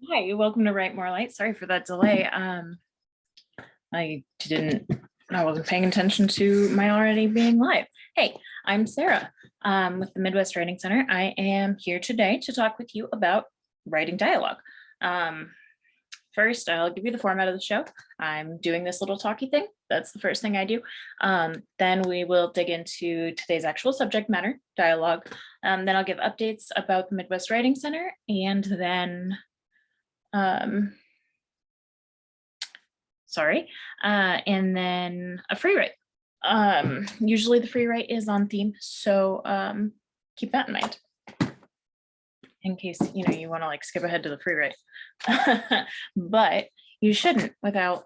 Hi, welcome to Write More Light. Sorry for that delay. I wasn't paying attention to my already being live. Hey, I'm Sarah with the Midwest Writing Center. I am here today to talk with you about writing dialogue. First, I'll give you the format of the show. I'm doing this little talky thing. That's the first thing I do. Then we will dig into today's actual subject matter, dialogue. Then I'll give updates about the Midwest Writing Center, and then and then a free write. Usually the free write is on theme, so keep that in mind in case you want to like skip ahead to the free write. But you shouldn't without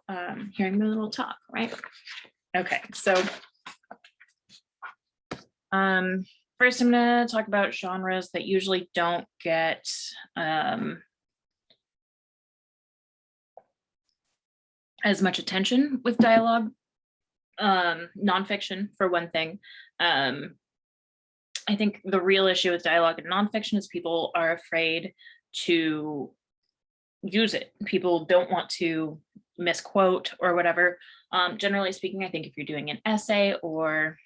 hearing the little talk, right? Okay, so first I'm going to talk about genres that usually don't get as much attention with dialogue. Nonfiction, for one thing. I think the real issue with dialogue in nonfiction is people are afraid to use it. People don't want to misquote or whatever. Generally speaking, I think if you're doing an essay or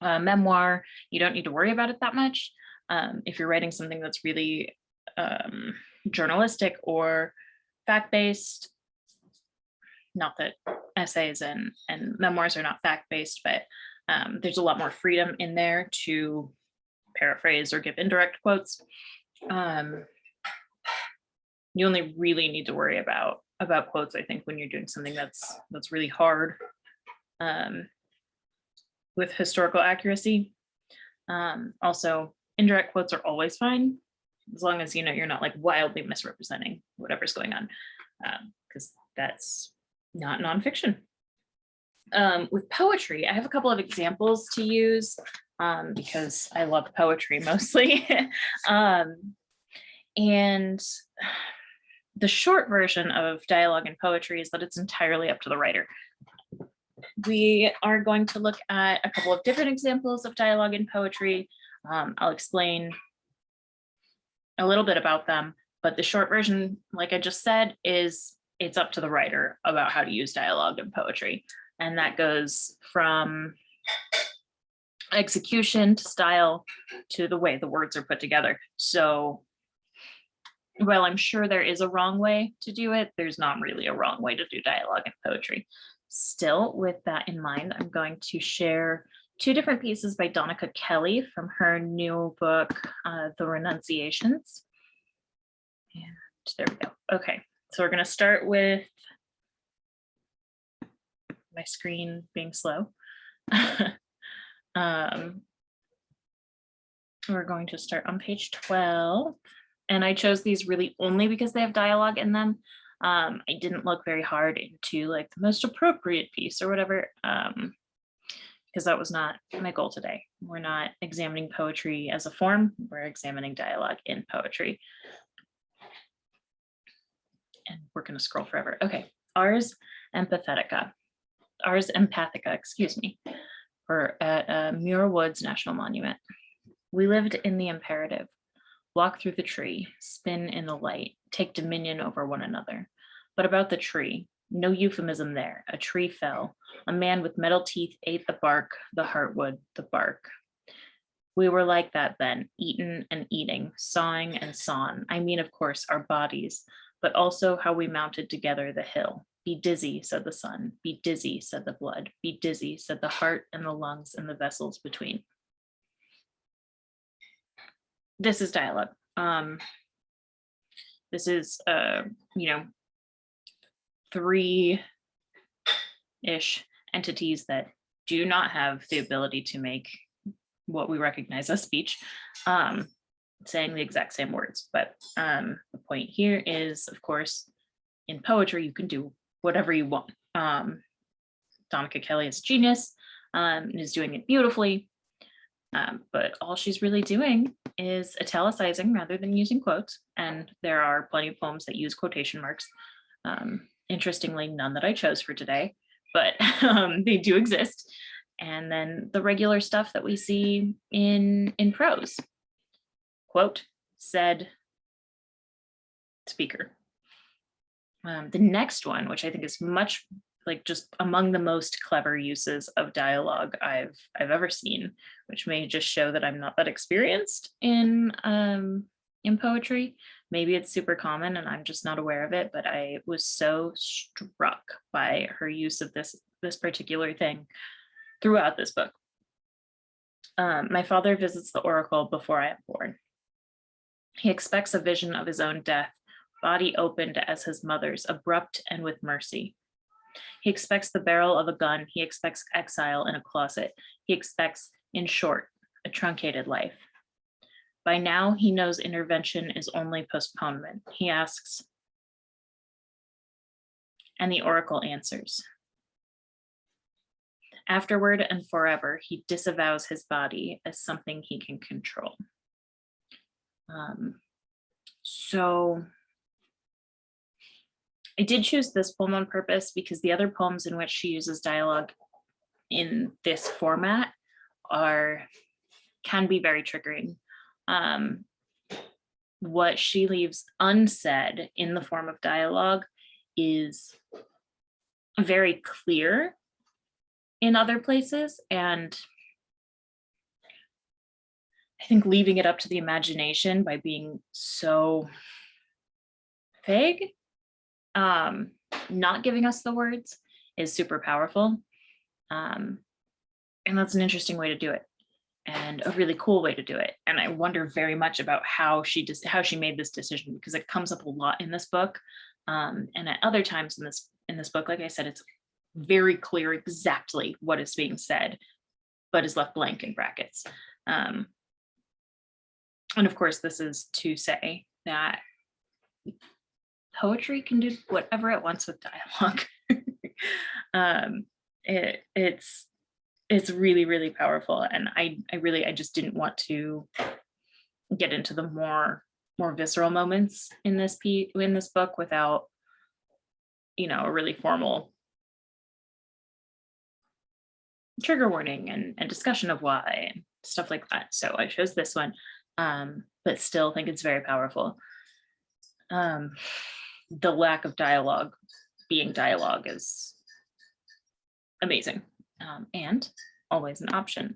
a memoir, you don't need to worry about it that much. If you're writing something that's really journalistic or fact-based, not that essays and memoirs are not fact-based, but there's a lot more freedom in there to paraphrase or give indirect quotes. You only really need to worry about quotes, I think, when you're doing something that's really hard with historical accuracy. Also, indirect quotes are always fine, as long as you're not like wildly misrepresenting whatever's going on, because that's not nonfiction. With poetry, I have a couple of examples to use because I love poetry mostly. And the short version of dialogue in poetry is that it's entirely up to the writer. We are going to look at a couple of different examples of dialogue in poetry. I'll explain a little bit about them, but the short version, like I just said, is it's up to the writer about how to use dialogue in poetry. And that goes from execution to style to the way the words are put together. So while I'm sure there is a wrong way to do it, there's not really a wrong way to do dialogue in poetry. Still, with that in mind, I'm going to share two different pieces by Donika Kelly from her new book, The Renunciations. And there we go. Okay, so we're going to start with my screen being slow. We're going to start on page 12. And I chose these really only because they have dialogue in them. I didn't look very hard into like the most appropriate piece or whatever, because that was not my goal today. We're not examining poetry as a form, we're examining dialogue in poetry. And we're going to scroll forever. Okay, Ars Empathica, excuse me. We're at Muir Woods National Monument. We lived in the imperative. Walk through the tree, spin in the light, take dominion over one another. But about the tree, no euphemism there. A tree fell. A man with metal teeth ate the bark, the heartwood, the bark. We were like that then, eaten and eating, sawing and sawn. I mean, of course, our bodies, but also how we mounted together the hill. Be dizzy, said the sun. Be dizzy, said the blood. Be dizzy, said the heart and the lungs and the vessels between. This is dialogue. This is, three-ish entities that do not have the ability to make what we recognize as speech, saying the exact same words. But the point here is, of course, in poetry, you can do whatever you want. Donika Kelly is a genius and is doing it beautifully. But all she's really doing is italicizing rather than using quotes. And there are plenty of poems that use quotation marks. Interestingly, none that I chose for today, but they do exist. And then the regular stuff that we see in prose. Quote, said, speaker. The next one, which I think is much like just among the most clever uses of dialogue I've ever seen, which may just show that I'm not that experienced in poetry. Maybe it's super common and I'm just not aware of it, but I was so struck by her use of this particular thing throughout this book. My father visits the oracle before I am born. He expects a vision of his own death, body opened as his mother's, abrupt and with mercy. He expects the barrel of a gun. He expects exile in a closet. He expects, in short, a truncated life. By now, he knows intervention is only postponement. He asks, and the oracle answers. Afterward and forever, he disavows his body as something he can control. So I did choose this poem on purpose because the other poems in which she uses dialogue in this format can be very triggering. What she leaves unsaid in the form of dialogue is very clear in other places, and I think leaving it up to the imagination by being so vague, not giving us the words, is super powerful. And that's an interesting way to do it, and a really cool way to do it. And I wonder very much about how she made this decision, because it comes up a lot in this book. And at other times in this book, like I said, it's very clear exactly what is being said, but is left blank in brackets. And of course, this is to say that poetry can do whatever it wants with dialogue. It's really, really powerful. And I just didn't want to get into the more visceral moments in this book without, a really formal trigger warning and discussion of why and stuff like that. So I chose this one, but still think it's very powerful. The lack of dialogue being dialogue is amazing, and always an option.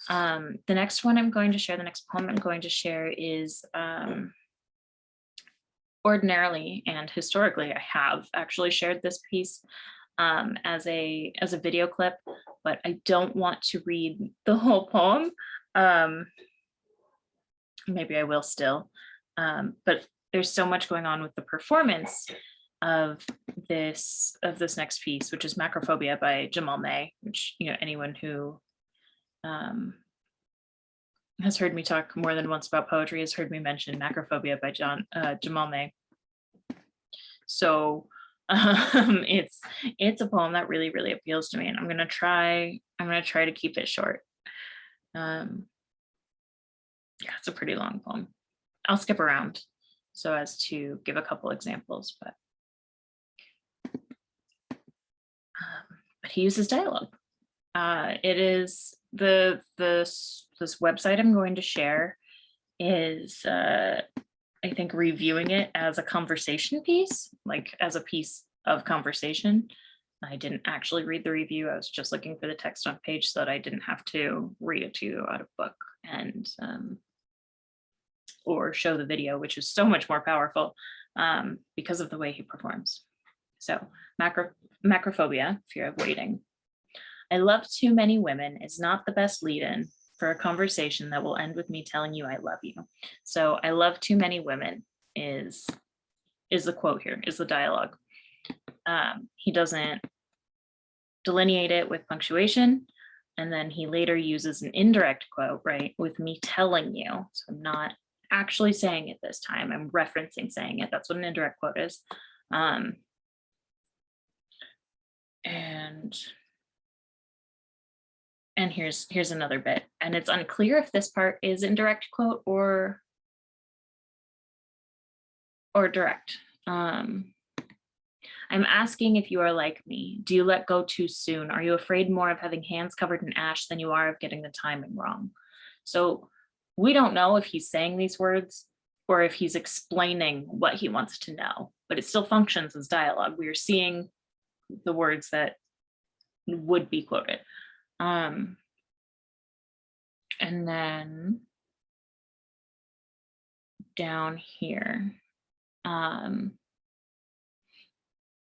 The next poem I'm going to share is ordinarily and historically, I have actually shared this piece as a video clip, but I don't want to read the whole poem. Maybe I will still, but there's so much going on with the performance of this next piece, which is Macrophobia by Jamaal, which anyone who has heard me talk more than once about poetry has heard me mention Macrophobia by Jamaal. So it's a poem that really, really appeals to me, and I'm gonna try to keep it short. Yeah, it's a pretty long poem. I'll skip around so as to give a couple examples, but he uses dialogue. It is this website I'm going to share is I think reviewing it as a conversation piece, like as a piece of conversation. I didn't actually read the review. I was just looking for the text on page so that I didn't have to read it to you out of book and or show the video, which is so much more powerful because of the way he performs. So Macrophobia, fear of waiting. I love too many women is not the best lead-in for a conversation that will end with me telling you I love you. So I love too many women is the quote here, is the dialogue. He doesn't delineate it with punctuation, and then he later uses an indirect quote, right, with me telling you. So I'm not actually saying it this time, I'm referencing saying it. That's what an indirect quote is. And here's another bit, and it's unclear if this part is indirect quote or direct. I'm asking if you are like me. Do you let go too soon? Are you afraid more of having hands covered in ash than you are of getting the timing wrong? So we don't know if he's saying these words or if he's explaining what he wants to know, but it still functions as dialogue. We are seeing the words that would be quoted. And then down here,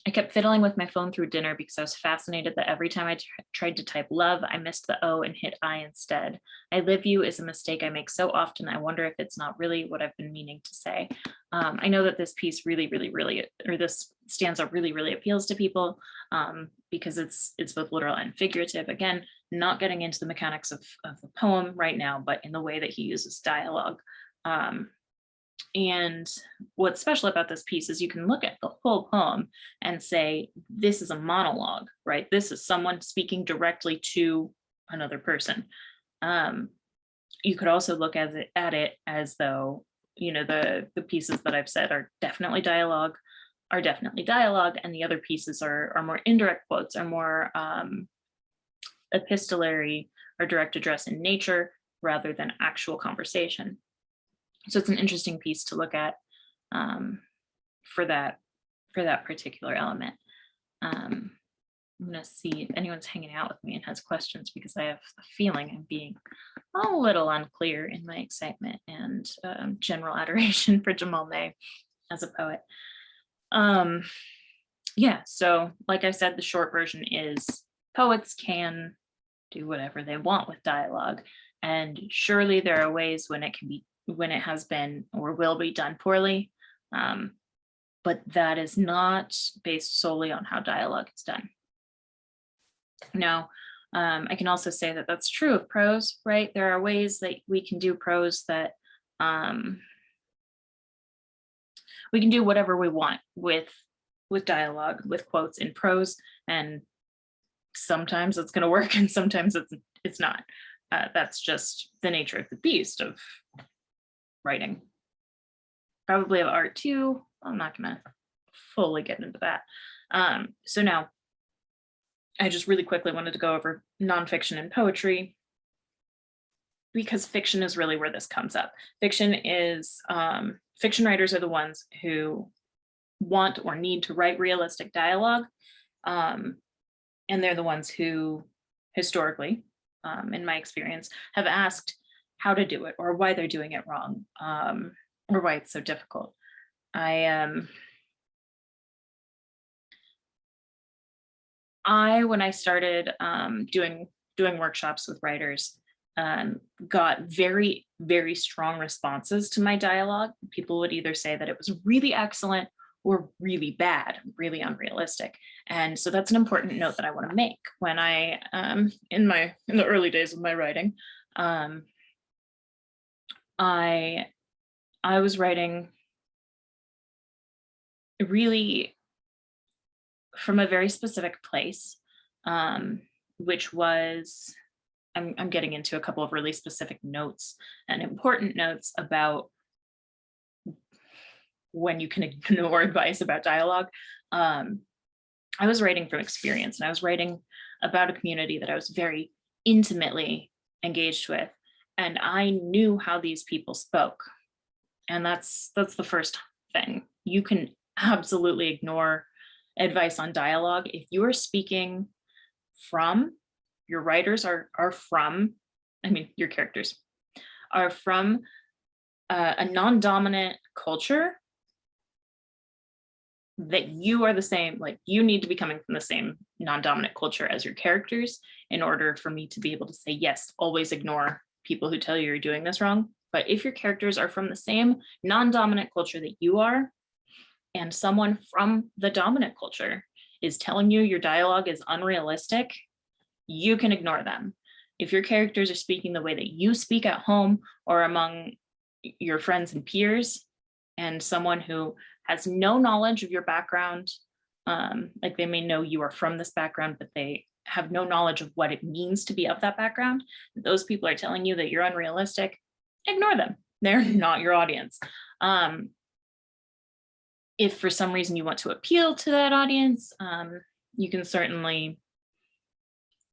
I kept fiddling with my phone through dinner because I was fascinated that every time I tried to type love, I missed the O and hit I instead. I live you is a mistake I make so often. I wonder if it's not really what I've been meaning to say. I know that this piece really, or this stanza really appeals to people because it's both literal and figurative. Again, not getting into the mechanics of the poem right now, but in the way that he uses dialogue. And what's special about this piece is you can look at the whole poem and say, this is a monologue, right? This is someone speaking directly to another person. You could also look at it as though, you know, the pieces that I've said are definitely dialogue, and the other pieces are more indirect quotes, are more epistolary or direct address in nature rather than actual conversation. So it's an interesting piece to look at for that particular element. I'm gonna see if anyone's hanging out with me and has questions, because I have a feeling I'm being a little unclear in my excitement and general adoration for Jamaal May as a poet. Yeah, so like I said, the short version is poets can do whatever they want with dialogue, and surely there are ways when it has been or will be done poorly, but that is not based solely on how dialogue is done. Now, I can also say that that's true of prose, right? There are ways that we can do prose that we can do whatever we want with dialogue, with quotes in prose, and sometimes it's going to work and sometimes it's not. That's just the nature of the beast of writing, probably of art too. I'm not gonna fully get into that. So now I just really quickly wanted to go over nonfiction and poetry, because fiction is really where this comes up. Fiction writers are the ones who want or need to write realistic dialogue, and they're the ones who historically, in my experience, have asked how to do it or why they're doing it wrong, or why it's so difficult. When I started doing workshops with writers, got very strong responses to my dialogue. People would either say that it was really excellent or really bad, really unrealistic. And so that's an important note that I want to make when I, in the early days of my writing, I was writing really from a very specific place, which was, I'm getting into a couple of really specific notes and important notes about when you can ignore advice about dialogue. I was writing from experience, and I was writing about a community that I was very intimately engaged with, and I knew how these people spoke. And that's the first thing. You can absolutely ignore advice on dialogue if you are speaking from, your writers are from, I mean, your characters are from a non-dominant culture, that you are the same, like you need to be coming from the same non-dominant culture as your characters in order for me to be able to say, yes, always ignore people who tell you you're doing this wrong. But if your characters are from the same non-dominant culture that you are, and someone from the dominant culture is telling you your dialogue is unrealistic, you can ignore them. If your characters are speaking the way that you speak at home or among your friends and peers, and someone who has no knowledge of your background, like they may know you are from this background, but they have no knowledge of what it means to be of that background, those people are telling you that you're unrealistic, ignore them. They're not your audience. If for some reason you want to appeal to that audience, you can certainly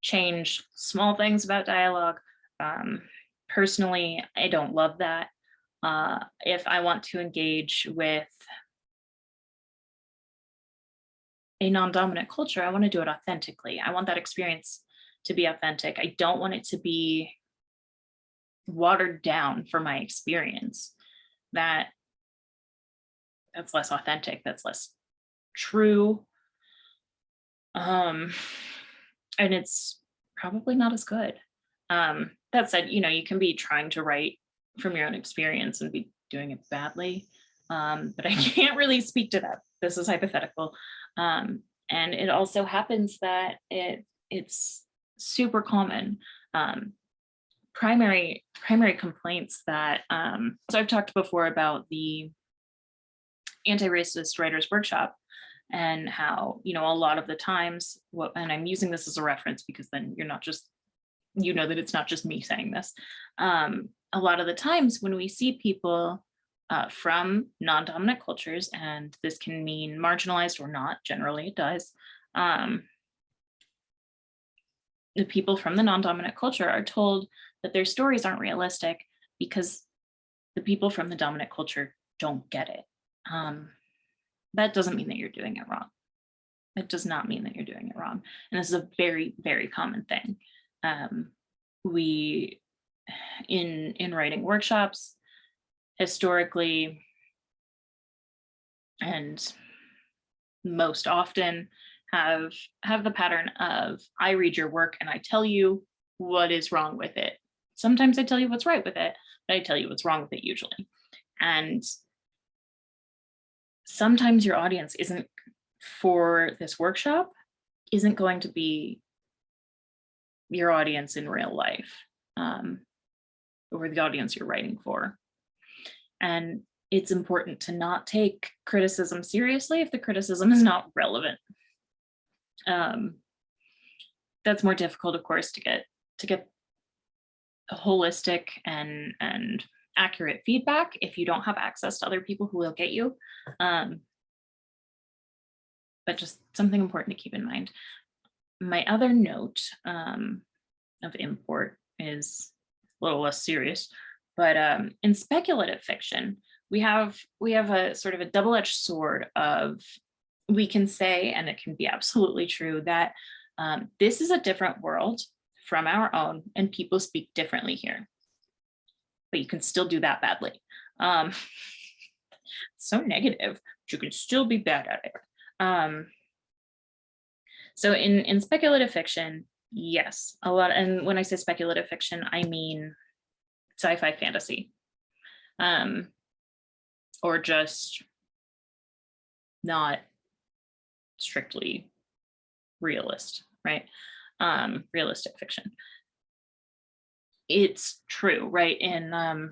change small things about dialogue. Personally, I don't love that. If I want to engage with a non-dominant culture, I want to do it authentically. I want that experience to be authentic. I don't want it to be watered down for my experience. That's less authentic, that's less true. And it's probably not as good. That said, you can be trying to write from your own experience and be doing it badly. But I can't really speak to that. This is hypothetical. And it also happens that it's super common. Primary complaints that, so I've talked before about the anti-racist writers workshop and how, a lot of the times, and I'm using this as a reference because then you're not just, that it's not just me saying this. A lot of the times when we see people from non-dominant cultures, and this can mean marginalized or not, generally it does, the people from the non-dominant culture are told that their stories aren't realistic because the people from the dominant culture don't get it. That doesn't mean that you're doing it wrong. It does not mean that you're doing it wrong. And this is a very, very common thing. We, in writing workshops, historically, and most often, have the pattern of, I read your work and I tell you what is wrong with it. Sometimes I tell you what's right with it, but I tell you what's wrong with it usually. And sometimes your audience isn't, for this workshop, isn't going to be your audience in real life, or the audience you're writing for. And it's important to not take criticism seriously if the criticism is not relevant. That's more difficult, of course, to get a holistic and accurate feedback if you don't have access to other people who will get you. But just something important to keep in mind. My other note of import is a little less serious, but in speculative fiction, we have a sort of a double-edged sword of, we can say, and it can be absolutely true, that this is a different world from our own and people speak differently here, but you can still do that badly. So negative, but you can still be bad at it. So in speculative fiction, yes, a lot, and when I say speculative fiction, I mean sci-fi fantasy, or just not strictly realist, right? Realistic fiction. It's true, right? And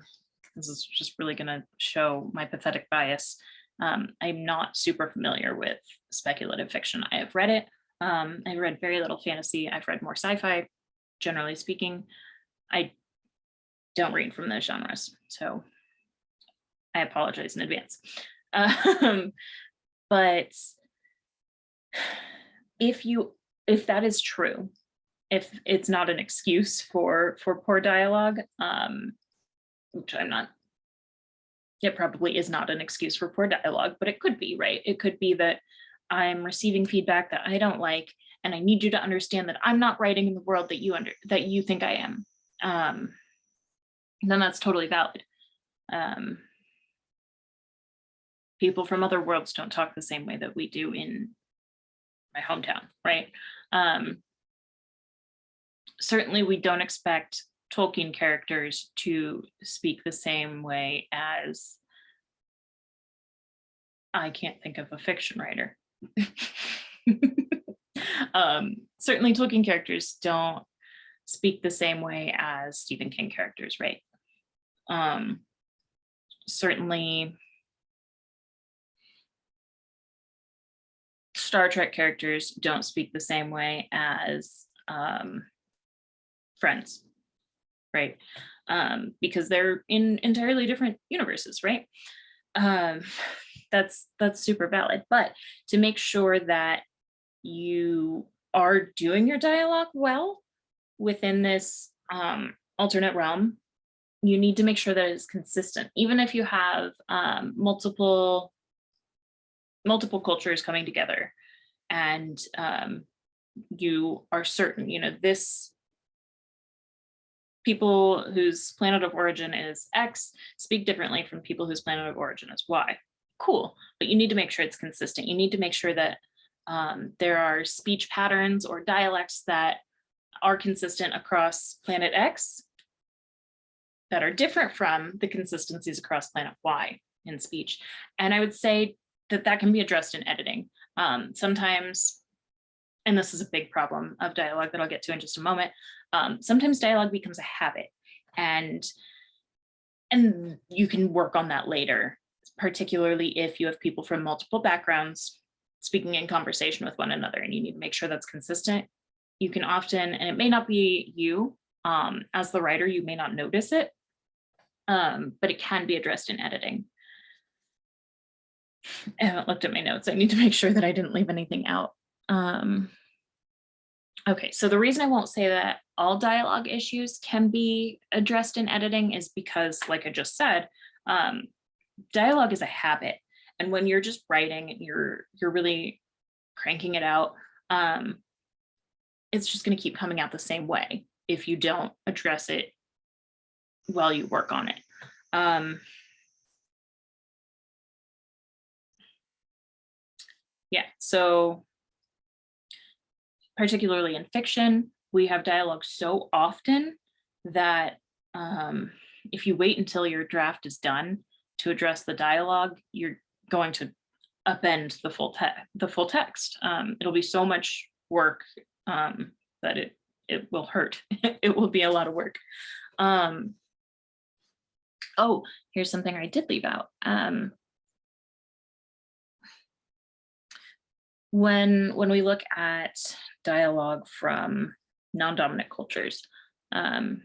this is just really going to show my pathetic bias. I'm not super familiar with speculative fiction. I have read it. I've read very little fantasy. I've read more sci-fi, generally speaking. I don't read from those genres, so I apologize in advance. But if that is true, if it's not an excuse for poor dialogue, which I'm not, it probably is not an excuse for poor dialogue, but it could be, right? It could be that I'm receiving feedback that I don't like, and I need you to understand that I'm not writing in the world that you think I am. Then that's totally valid. People from other worlds don't talk the same way that we do in my hometown, right? Certainly we don't expect Tolkien characters to speak the same way as, I can't think of a fiction writer. Certainly Tolkien characters don't speak the same way as Stephen King characters, right? Certainly Star Trek characters don't speak the same way as Friends, right? Because they're in entirely different universes, right? That's super valid. But to make sure that you are doing your dialogue well within this alternate realm you need to make sure that it's consistent, even if you have multiple cultures coming together, and you are certain, this people whose planet of origin is X speak differently from people whose planet of origin is Y. Cool, but you need to make sure it's consistent. You need to make sure that there are speech patterns or dialects that are consistent across planet X that are different from the consistencies across planet Y in speech. And I would say that can be addressed in editing. Sometimes, and this is a big problem of dialogue that I'll get to in just a moment, sometimes dialogue becomes a habit, and you can work on that later, particularly if you have people from multiple backgrounds speaking in conversation with one another, and you need to make sure that's consistent. You can often, and it may not be you, as the writer, you may not notice it, but it can be addressed in editing. I haven't looked at my notes. I need to make sure that I didn't leave anything out. Okay, so the reason I won't say that all dialogue issues can be addressed in editing is because, like I just said, dialogue is a habit. And when you're just writing and you're really cranking it out, it's just going to keep coming out the same way if you don't address it while you work on it. Yeah, so particularly in fiction, we have dialogue so often that if you wait until your draft is done to address the dialogue, you're going to upend the full text. It'll be so much work that it will hurt. It will be a lot of work. Oh, here's something I did leave out. When we look at dialogue from non-dominant cultures, and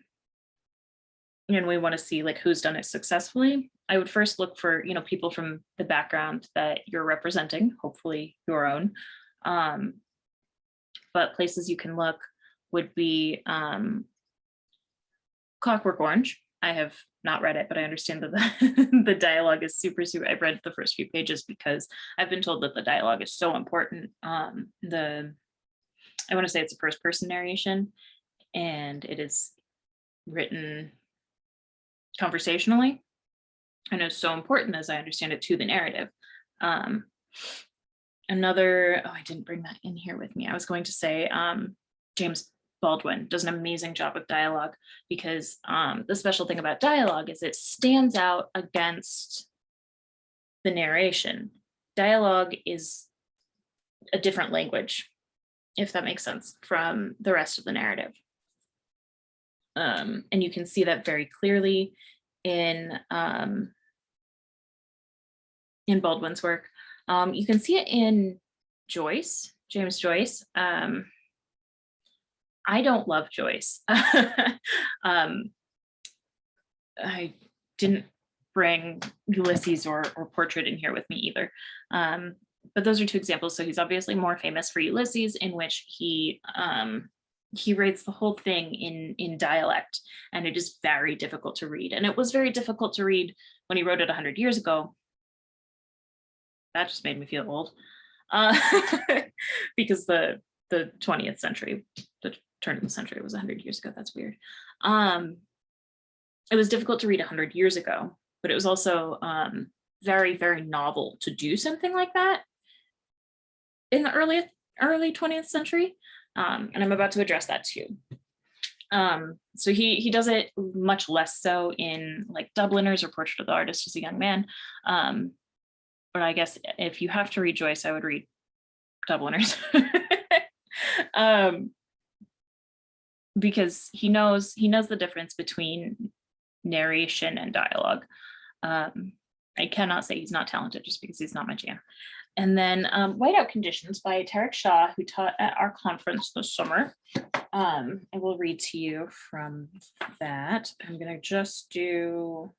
we want to see like who's done it successfully, I would first look for people from the background that you're representing, hopefully your own. But places you can look would be Clockwork Orange. I have not read it, but I understand that the dialogue is super. I've read the first few pages because I've been told that the dialogue is so important. I want to say it's a first person narration, and it is written conversationally, and it's so important, as I understand it, to the narrative. I didn't bring that in here with me. I was going to say James Baldwin does an amazing job with dialogue, because the special thing about dialogue is it stands out against the narration. Dialogue is a different language, if that makes sense, from the rest of the narrative. And you can see that very clearly in Baldwin's work. You can see it in Joyce, James Joyce. I don't love Joyce. I didn't bring Ulysses or Portrait in here with me either. But those are two examples. So he's obviously more famous for Ulysses, in which he writes the whole thing in dialect, and it is very difficult to read. And it was very difficult to read when he wrote it 100 years ago. That just made me feel old, because the 20th century, the turn of the century was 100 years ago. That's weird. It was difficult to read 100 years ago, but it was also very, very novel to do something like that in the early 20th century. And I'm about to address that too. So he does it much less so in like Dubliners or Portrait of the Artist as a Young Man. But I guess if you have to read Joyce, I would read Dubliners. Because he knows the difference between narration and dialogue. I cannot say he's not talented just because he's not my jam. And then Whiteout Conditions by Tariq Shah, who taught at our conference this summer. I will read to you from that. I'm going to just do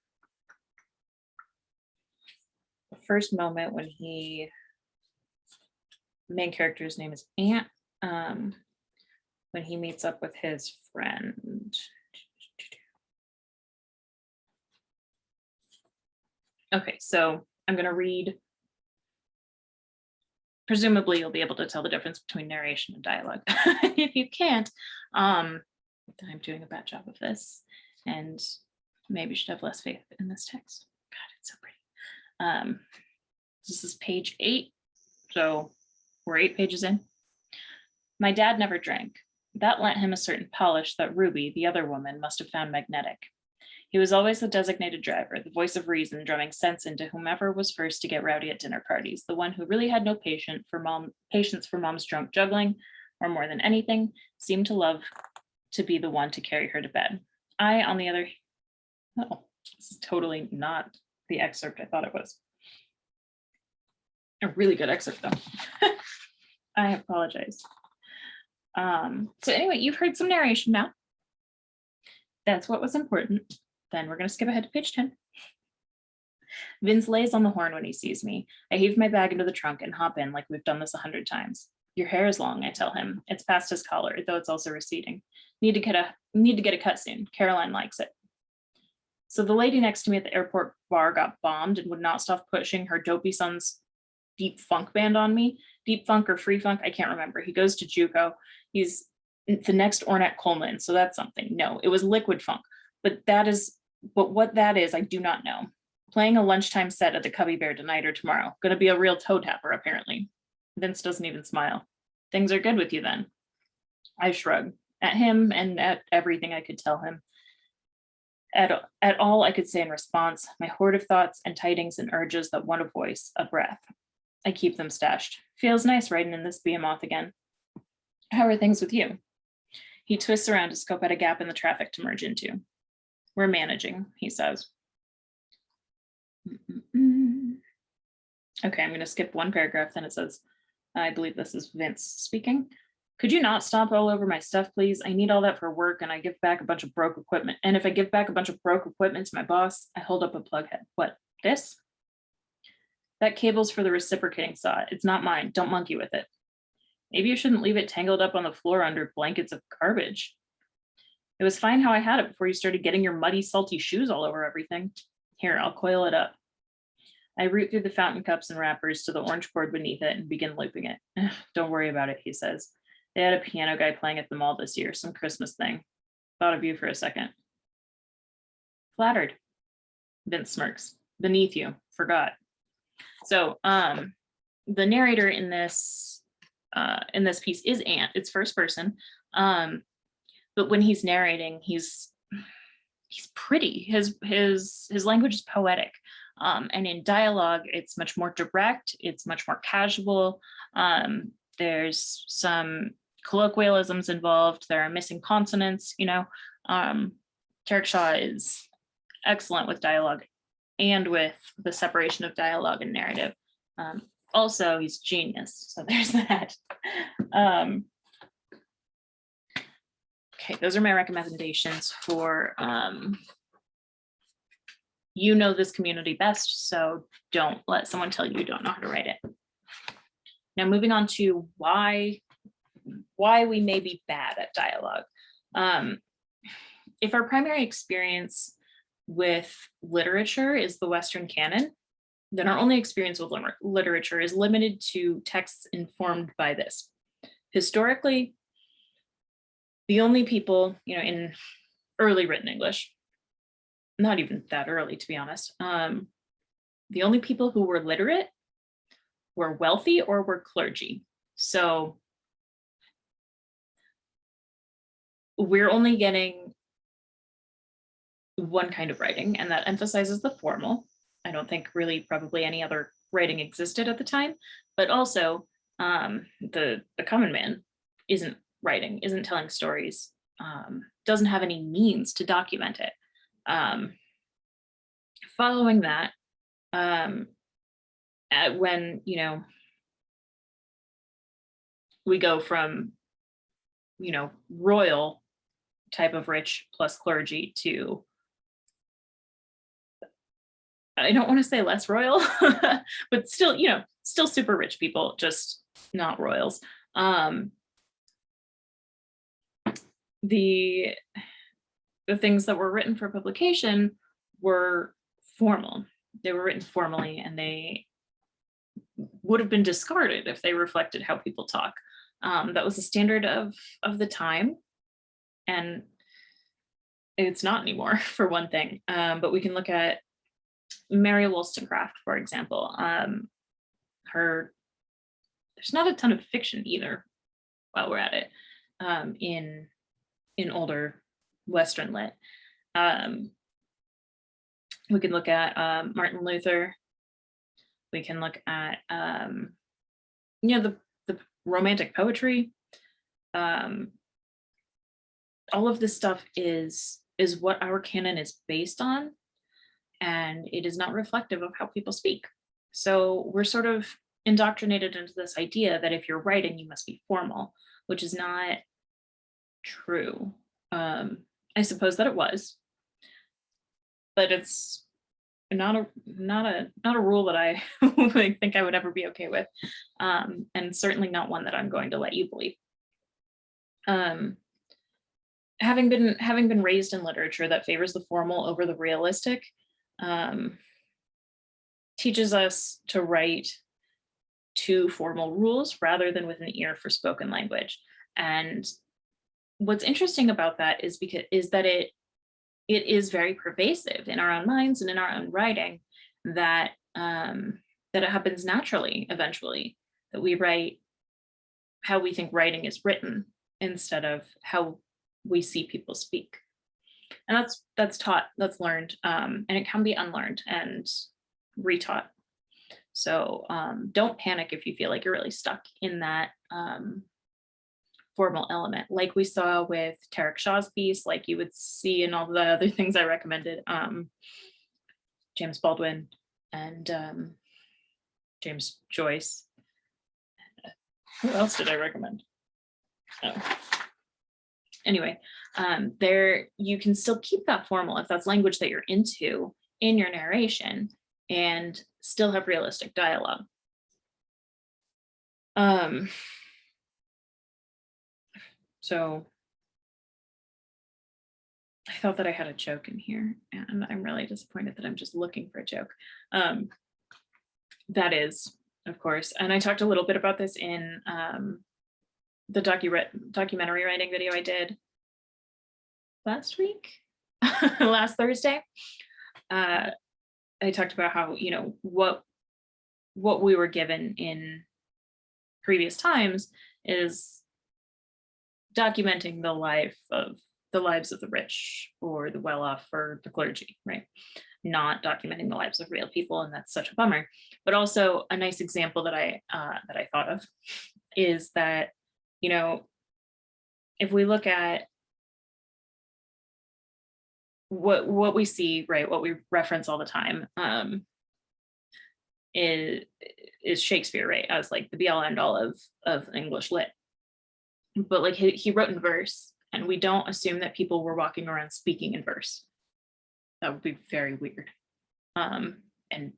the first moment when the main character's name is Ant, when he meets up with his friend. Okay, so I'm going to read. Presumably you'll be able to tell the difference between narration and dialogue. If you can't, I'm doing a bad job of this, and maybe should have less faith in this text. God, it's so pretty. This is page 8, so we're 8 pages in. My dad never drank. That lent him a certain polish that Ruby, the other woman, must have found magnetic. He was always the designated driver, the voice of reason, drumming sense into whomever was first to get rowdy at dinner parties, the one who really had no patience for mom's drunk juggling, or more than anything, seemed to love to be the one to carry her to bed. I, on the other, oh, this is totally not the excerpt I thought it was. A really good excerpt though. I apologize. So anyway, you've heard some narration now. That's what was important. Then we're going to skip ahead to page 10. Vince lays on the horn when he sees me. I heave my bag into the trunk and hop in like we've done this 100 times. Your hair is long, I tell him. It's past his collar, though it's also receding. Need to get a cut soon. Caroline likes it. So the lady next to me at the airport bar got bombed and would not stop pushing her dopey son's deep funk band on me. Deep funk or free funk, I can't remember. He goes to JUCO. He's the next Ornette Coleman, so that's something. No, it was liquid funk. But what that is, I do not know. Playing a lunchtime set at the Cubby Bear tonight or tomorrow. Gonna be a real toe tapper, apparently. Vince doesn't even smile. Things are good with you then. I shrug at him and at everything I could tell him. At all I could say in response, my hoard of thoughts and tidings and urges that want a voice, a breath. I keep them stashed. Feels nice riding in this behemoth again. How are things with you? He twists around to scope at a gap in the traffic to merge into. We're managing, he says. Okay, I'm going to skip one paragraph. Then it says, I believe this is Vince speaking. Could you not stomp all over my stuff, please? I need all that for work, and I give back a bunch of broke equipment. And if I give back a bunch of broke equipment to my boss, I hold up a plug head. What, this? That cable's for the reciprocating saw. It's not mine. Don't monkey with it. Maybe you shouldn't leave it tangled up on the floor under blankets of garbage. It was fine how I had it before you started getting your muddy, salty shoes all over everything. Here, I'll coil it up. I root through the fountain cups and wrappers to the orange cord beneath it and begin looping it. Don't worry about it, he says. They had a piano guy playing at the mall this year, some Christmas thing. Thought of you for a second. Flattered. Vince smirks. Beneath you. Forgot. So the narrator in this piece is Ant. It's first person. But when he's narrating, he's pretty. His language is poetic. And in dialogue, it's much more direct. It's much more casual. There's some colloquialisms involved. There are missing consonants, Tariq Shah is excellent with dialogue and with the separation of dialogue and narrative. Also, he's genius. So there's that. Okay, those are my recommendations for, you know this community best, so don't let someone tell you don't know how to write it. Now moving on to why we may be bad at dialogue. If our primary experience with literature is the Western canon, then our only experience with literature is limited to texts informed by this. Historically, the only people, in early written English, not even that early, to be honest, the only people who were literate were wealthy or were clergy. So we're only getting one kind of writing, and that emphasizes the formal. I don't think really probably any other writing existed at the time, but also the common man isn't writing, isn't telling stories, doesn't have any means to document it. Following that, when we go from royal type of rich plus clergy to, I don't want to say less royal, but still super rich people, just not royals. The things that were written for publication were formal. written formally, and they would have been discarded if they reflected how people talk. That was the standard of the time, and it's not anymore, for one thing. But we can look at Mary Wollstonecraft, for example. There's not a ton of fiction either, while we're at it, in older Western lit. We can look at Martin Luther. We can look at the Romantic poetry. All of this stuff is what our canon is based on, and it is not reflective of how people speak. So we're sort of indoctrinated into this idea that if you're writing, you must be formal, which is not true. I suppose that it was, but it's not a rule that I think I would ever be okay with, and certainly not one that I'm going to let you believe. Having been raised in literature that favors the formal over the realistic, teaches us to write to formal rules rather than with an ear for spoken language. And what's interesting about that is that it is very pervasive in our own minds and in our own writing, that it happens naturally eventually, that we write how we think writing is written instead of how we see people speak. And that's taught, that's learned, and it can be unlearned and retaught. So don't panic if you feel like you're really stuck in that formal element, like we saw with Tariq Shah's piece, like you would see in all the other things I recommended, James Baldwin and James Joyce. Who else did I recommend? Oh. Anyway, there you can still keep that formal if that's language that you're into in your narration and still have realistic dialogue. So I thought that I had a joke in here, and I'm really disappointed that I'm just looking for a joke. That is, of course, and I talked a little bit about this in the documentary writing video I did last week, last Thursday. I talked about how, what we were given in previous times is documenting the lives of the rich or the well-off or the clergy, right? Not documenting the lives of real people, and that's such a bummer. But also a nice example that I thought of is that, if we look at what we see, right, what we reference all the time, is Shakespeare, right, as like the be-all end-all of English lit. But like he wrote in verse, and we don't assume that people were walking around speaking in verse. That would be very weird, and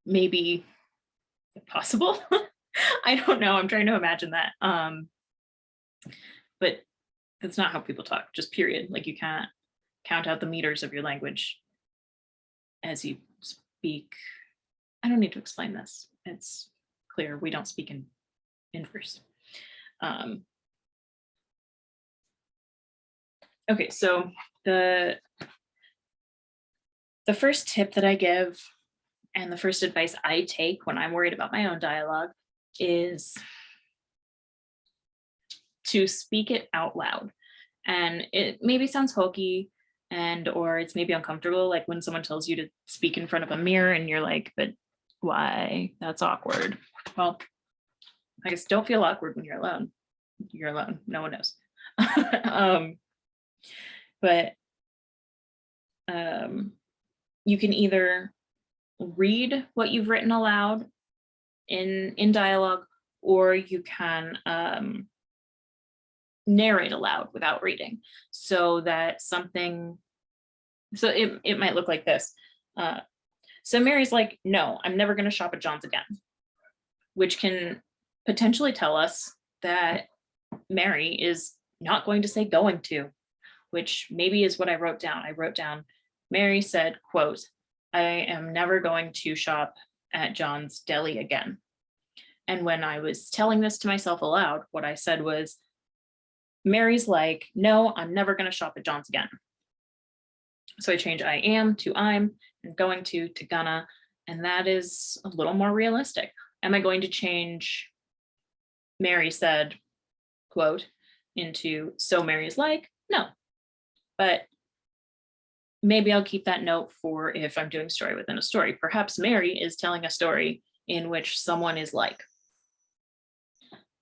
maybe possible. I don't know. I'm trying to imagine that, but that's not how people talk. Just period. Like you can't count out the meters of your language as you speak. I don't need to explain this. It's clear. We don't speak in verse. Okay, so the first tip that I give and the first advice I take when I'm worried about my own dialogue is to speak it out loud. And it maybe sounds hokey or it's maybe uncomfortable, like when someone tells you to speak in front of a mirror and you're like, but why? That's awkward. Well, I guess don't feel awkward when you're alone. You're alone. No one knows. But you can either read what you've written aloud in dialogue, or you can narrate aloud without reading, so that it might look like this. So Mary's like, no, I'm never going to shop at John's again, which can potentially tell us that Mary is not going to say going to, which maybe is what I wrote down. I wrote down, Mary said, quote, I am never going to shop at John's Deli again. And when I was telling this to myself aloud, what I said was, Mary's like, no, I'm never going to shop at John's again. So I change I am to I'm, and going to gonna, and that is a little more realistic. Am I going to change Mary said, quote, into so Mary's like? No. But maybe I'll keep that note for if I'm doing story within a story. Perhaps Mary is telling a story in which someone is like.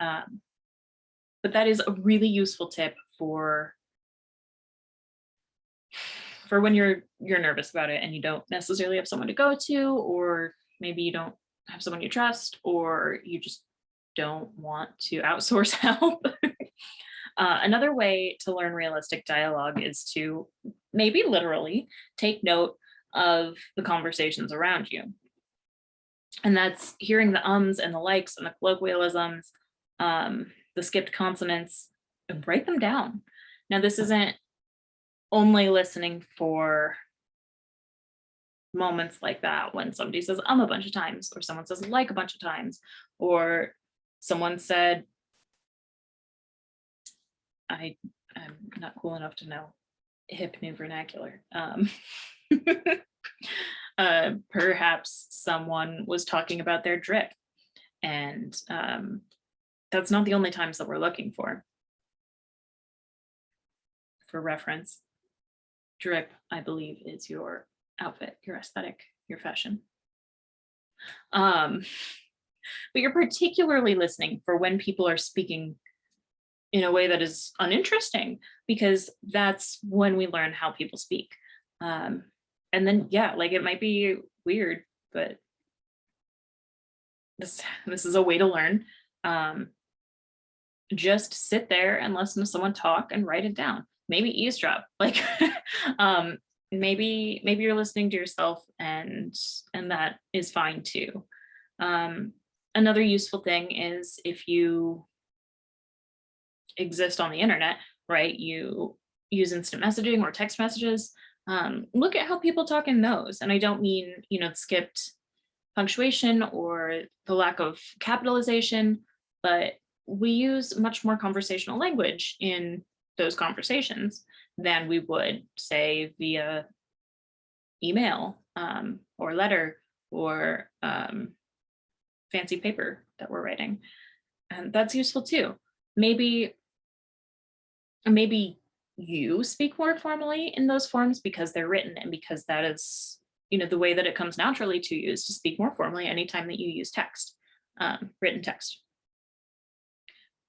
But that is a really useful tip for when you're nervous about it and you don't necessarily have someone to go to, or maybe you don't have someone you trust, or you just don't want to outsource help. Another way to learn realistic dialogue is to maybe literally take note of the conversations around you. And that's hearing the ums and the likes and the colloquialisms, the skipped consonants, and write them down. Now, this isn't only listening for moments like that when somebody says a bunch of times, or someone says like a bunch of times, or someone said, I'm not cool enough to know hip new vernacular. Perhaps someone was talking about their drip, and that's not the only times that we're looking for. For reference, drip, I believe, is your outfit, your aesthetic, your fashion. But you're particularly listening for when people are speaking in a way that is uninteresting, because that's when we learn how people speak. And then, yeah, like it might be weird, but this is a way to learn. Just sit there and listen to someone talk and write it down. Maybe eavesdrop, like maybe you're listening to yourself, and that is fine too. Another useful thing is if you exist on the internet, right? You use instant messaging or text messages. Look at how people talk in those. And I don't mean, the skipped punctuation or the lack of capitalization, but we use much more conversational language in those conversations than we would say via email or letter or fancy paper that we're writing. And that's useful too. Maybe you speak more formally in those forms because they're written, and because that is, the way that it comes naturally to you is to speak more formally anytime that you use text, written text.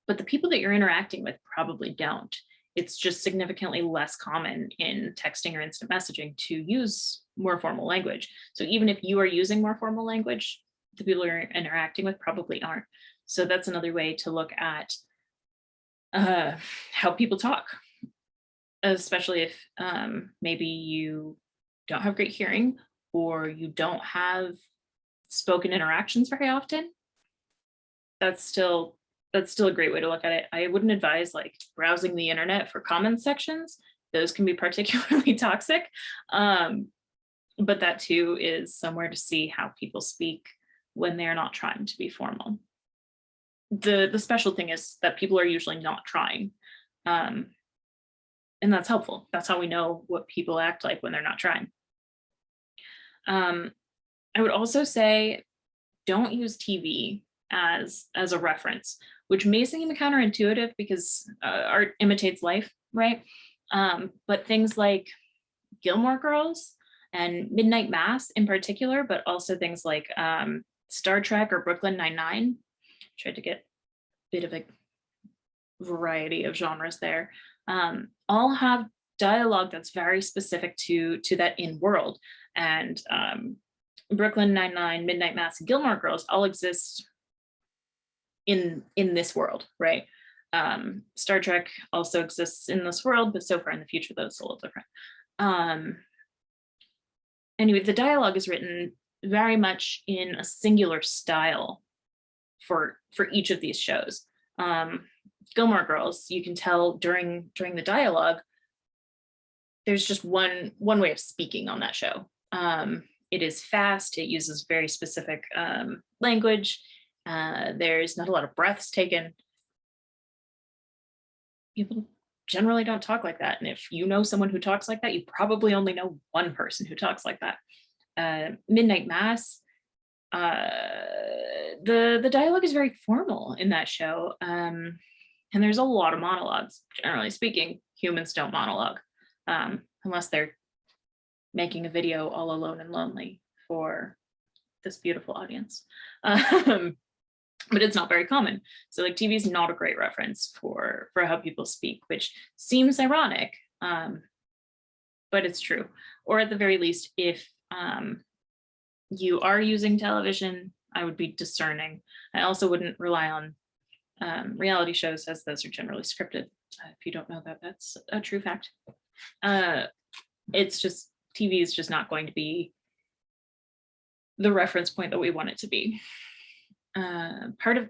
But the people that you're interacting with probably don't. It's just significantly less common in texting or instant messaging to use more formal language. So even if you are using more formal language, the people you're interacting with probably aren't. So that's another way to look at how people talk, especially if maybe you don't have great hearing, or you don't have spoken interactions very often. That's still a great way to look at it. I wouldn't advise like browsing the internet for comment sections. Those can be particularly toxic. But that too is somewhere to see how people speak when they're not trying to be formal. The special thing is that people are usually not trying. And that's helpful. That's how we know what people act like when they're not trying. I would also say, don't use TV as a reference, which may seem counterintuitive because art imitates life, right? But things like Gilmore Girls and Midnight Mass in particular, but also things like Star Trek or Brooklyn Nine-Nine. Tried to get a bit of a variety of genres there. All have dialogue that's very specific to that in-world. And Brooklyn Nine-Nine, Midnight Mass, and Gilmore Girls all exist in this world, right? Star Trek also exists in this world, but so far in the future, that's a little different. Anyway, the dialogue is written very much in a singular style for each of these shows. Gilmore Girls, you can tell during the dialogue, there's just one way of speaking on that show. It is fast. It uses very specific language. There's not a lot of breaths taken. People generally don't talk like that. And if you know someone who talks like that, you probably only know one person who talks like that. Midnight Mass, the dialogue is very formal in that show. And there's a lot of monologues. Generally speaking, humans don't monologue unless they're making a video all alone and lonely for this beautiful audience. But it's not very common. So like TV is not a great reference for how people speak, which seems ironic, but it's true. Or at the very least, if you are using television, I would be discerning. I also wouldn't rely on reality shows, as those are generally scripted. If you don't know that, that's a true fact. It's just, TV is just not going to be the reference point that we want it to be. Part of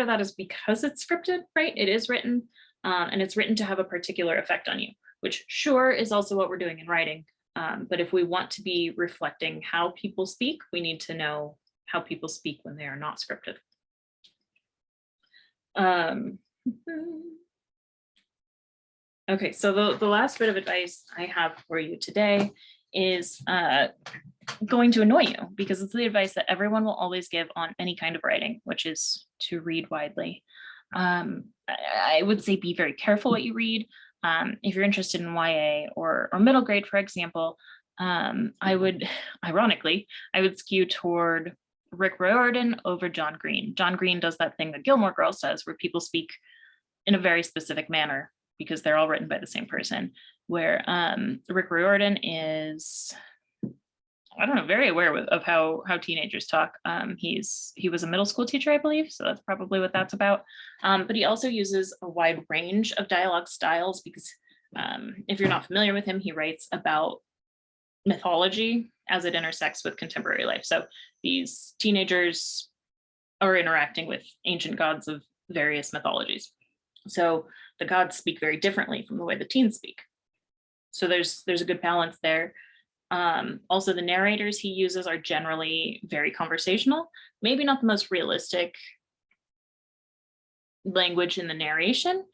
that is because it's scripted, right? It is written, and it's written to have a particular effect on you, which sure is also what we're doing in writing. But if we want to be reflecting how people speak, we need to know how people speak when they are not scripted. Okay, so the last bit of advice I have for you today is going to annoy you, because it's the advice that everyone will always give on any kind of writing, which is to read widely. I would say be very careful what you read. If you're interested in YA or middle grade, for example, I would skew toward Rick Riordan over John Green. John Green does that thing that Gilmore Girls does, where people speak in a very specific manner because they're all written by the same person, where Rick Riordan is, I don't know, very aware of how teenagers talk. He was a middle school teacher, I believe, so that's probably what that's about. But he also uses a wide range of dialogue styles because if you're not familiar with him, he writes about mythology as it intersects with contemporary life. So these teenagers are interacting with ancient gods of various mythologies. So the gods speak very differently from the way the teens speak. So there's a good balance there. Also, the narrators he uses are generally very conversational, maybe not the most realistic language in the narration,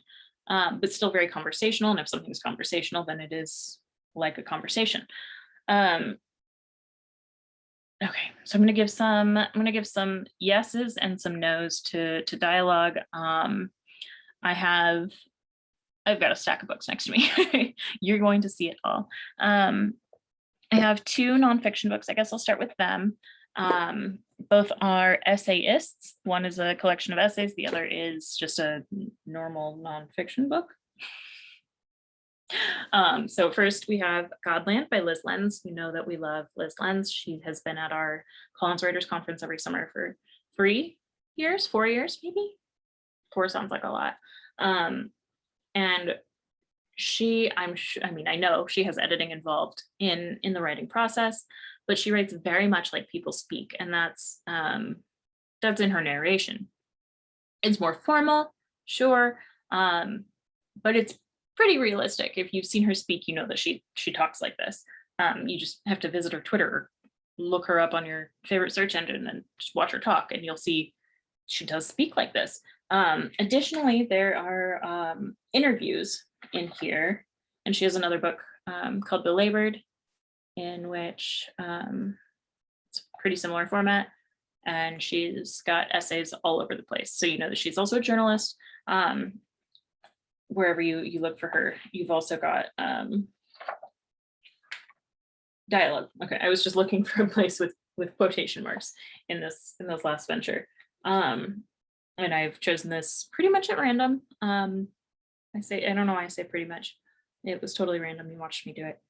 but still very conversational. And if something's conversational, then it is like a conversation. Okay, so I'm going to give some yeses and some nos to dialogue. I've got a stack of books next to me. You're going to see it all. I have two nonfiction books. I guess I'll start with them. Both are essayists. One is a collection of essays. The other is just a normal nonfiction book. So first we have Godland by Liz Lenz. You know that we love Liz Lenz. She has been at our Collins Writers Conference every summer for 4 years, maybe? 4 sounds like a lot. And I know she has editing involved in the writing process, but she writes very much like people speak, and that's in her narration. It's more formal, sure, but it's pretty realistic. If you've seen her speak, you know that she talks like this. You just have to visit her Twitter or look her up on your favorite search engine and just watch her talk, and you'll see she does speak like this. Additionally, there are interviews in here, and she has another book called Belabored, in which it's a pretty similar format, and she's got essays all over the place. So you know that she's also a journalist. Wherever you look for her, you've also got dialogue. Okay, I was just looking for a place with quotation marks in this last venture. And I've chosen this pretty much at random. I don't know why I say pretty much. It was totally random. You watched me do it.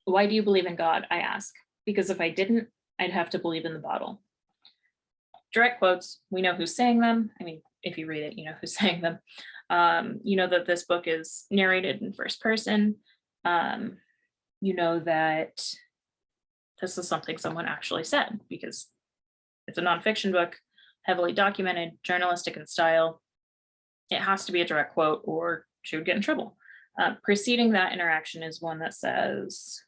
Why do you believe in God? I ask. Because if I didn't, I'd have to believe in the bottle. Direct quotes. We know who's saying them. I mean, if you read it, you know who's saying them. You know that this book is narrated in first person. You know that this is something someone actually said, because it's a nonfiction book, heavily documented, journalistic in style. It has to be a direct quote or she would get in trouble. Preceding that interaction is one that says,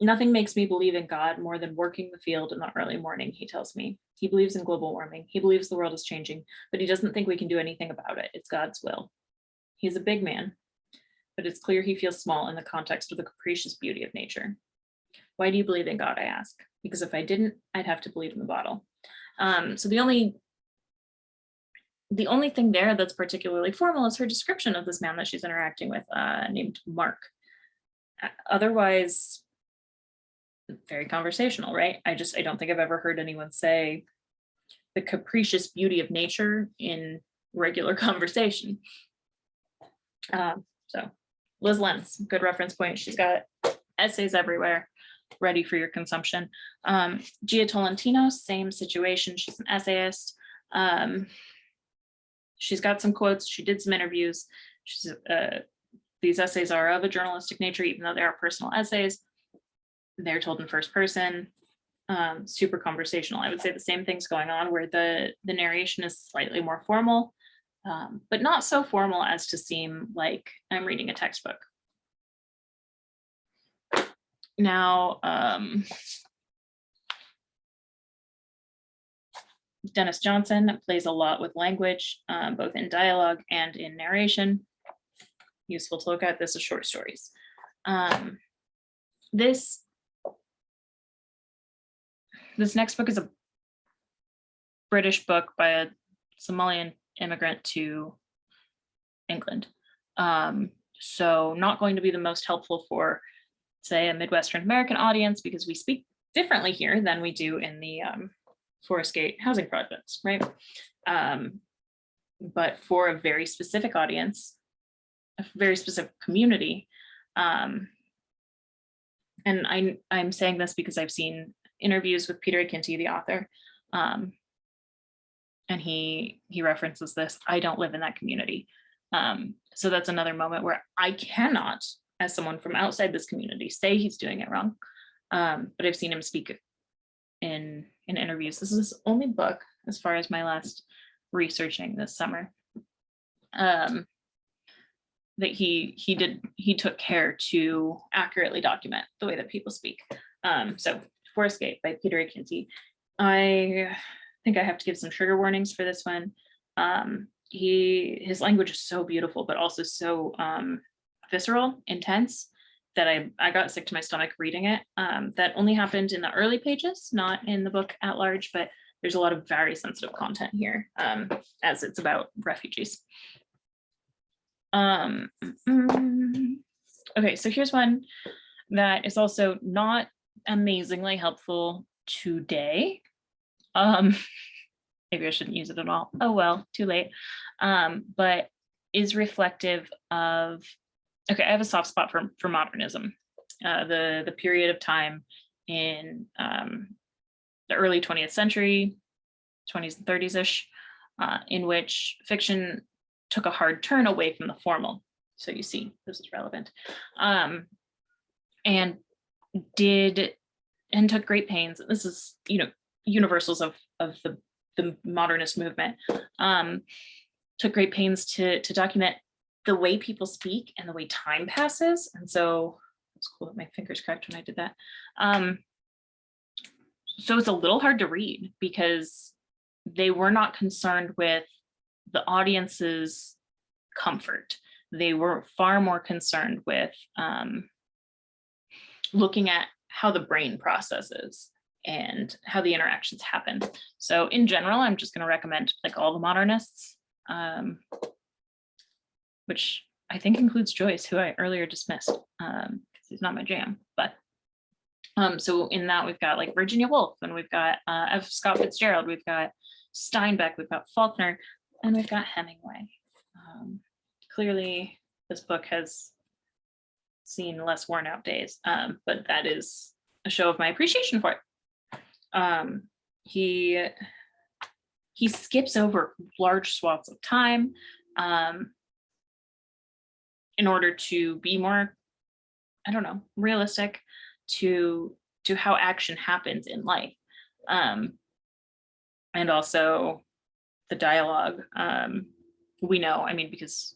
Nothing makes me believe in God more than working the field in the early morning, he tells me. He believes in global warming. He believes the world is changing, but he doesn't think we can do anything about it. It's God's will. He's a big man, but it's clear he feels small in the context of the capricious beauty of nature. Why do you believe in God, I ask? Because if I didn't, I'd have to believe in the bottle. So the only thing there that's particularly formal is her description of this man that she's interacting with, named Mark. Otherwise, very conversational, right? I don't think I've ever heard anyone say the capricious beauty of nature in regular conversation. So Liz Lenz, good reference point. She's got essays everywhere ready for your consumption. Gia Tolentino, same situation. She's an essayist. She's got some quotes. She did some interviews. These essays are of a journalistic nature, even though they are personal essays. They're told in first person, super conversational. I would say the same thing's going on where the narration is slightly more formal, but not so formal as to seem like I'm reading a textbook. Now, Denis Johnson plays a lot with language, both in dialogue and in narration. Useful to look at. This is short stories. This next book is a British book by a Somalian immigrant to England. So not going to be the most helpful for, say, a Midwestern American audience, because we speak differently here than we do in the Forest Gate housing projects, right? But for a very specific audience, a very specific community, and I'm saying this because I've seen interviews with Peterkinsey, the author, and he references this. I don't live in that community, so that's another moment where I cannot, as someone from outside this community, say he's doing it wrong. But I've seen him speak in interviews. This is his only book, as far as my last researching this summer, that he took care to accurately document the way that people speak. So Forest Gate by Peterkinsey. I think I have to give some trigger warnings for this one. His language is so beautiful, but also so visceral, intense, that I got sick to my stomach reading it. That only happened in the early pages, not in the book at large, but there's a lot of very sensitive content here, as it's about refugees. Okay, so here's one that is also not amazingly helpful today. Maybe I shouldn't use it at all. Oh well, too late. But is reflective of, okay, I have a soft spot for modernism, the period of time in the early 20th century, 20s and 30s-ish, in which fiction took a hard turn away from the formal. So you see, this is relevant. And took great pains. This is, universals of the modernist movement. Took great pains to document the way people speak and the way time passes. And so it's cool that my fingers cracked when I did that. So it's a little hard to read because they were not concerned with the audience's comfort. They were far more concerned with looking at how the brain processes and how the interactions happen. So in general, I'm just going to recommend like all the modernists, which I think includes Joyce, who I earlier dismissed because he's not my jam. But so in that we've got like Virginia Woolf, and we've got F. Scott Fitzgerald, we've got Steinbeck, we've got Faulkner, and we've got Hemingway. Clearly, this book has seen less worn out days, but that is a show of my appreciation for it. He skips over large swaths of time in order to be more, I don't know, realistic to how action happens in life. And also the dialogue, we know, I mean, because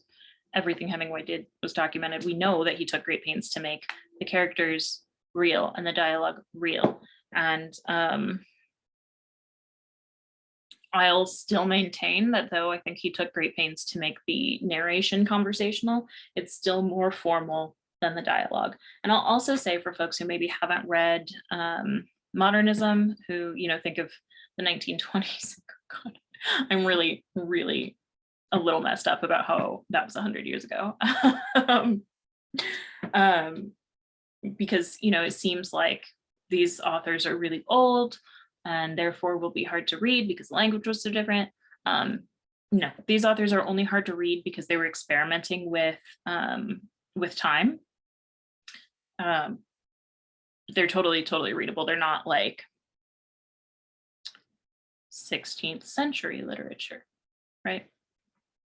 everything Hemingway did was documented, we know that he took great pains to make the characters real and the dialogue real. And I'll still maintain that though I think he took great pains to make the narration conversational, it's still more formal than the dialogue. And I'll also say for folks who maybe haven't read Modernism, who, you know, think of the 1920s, God, I'm really, really a little messed up about how that was 100 years ago. Because, you know, it seems like these authors are really old and therefore will be hard to read because the language was so different. No, these authors are only hard to read because they were experimenting with time. They're totally readable. They're not like 16th century literature, right?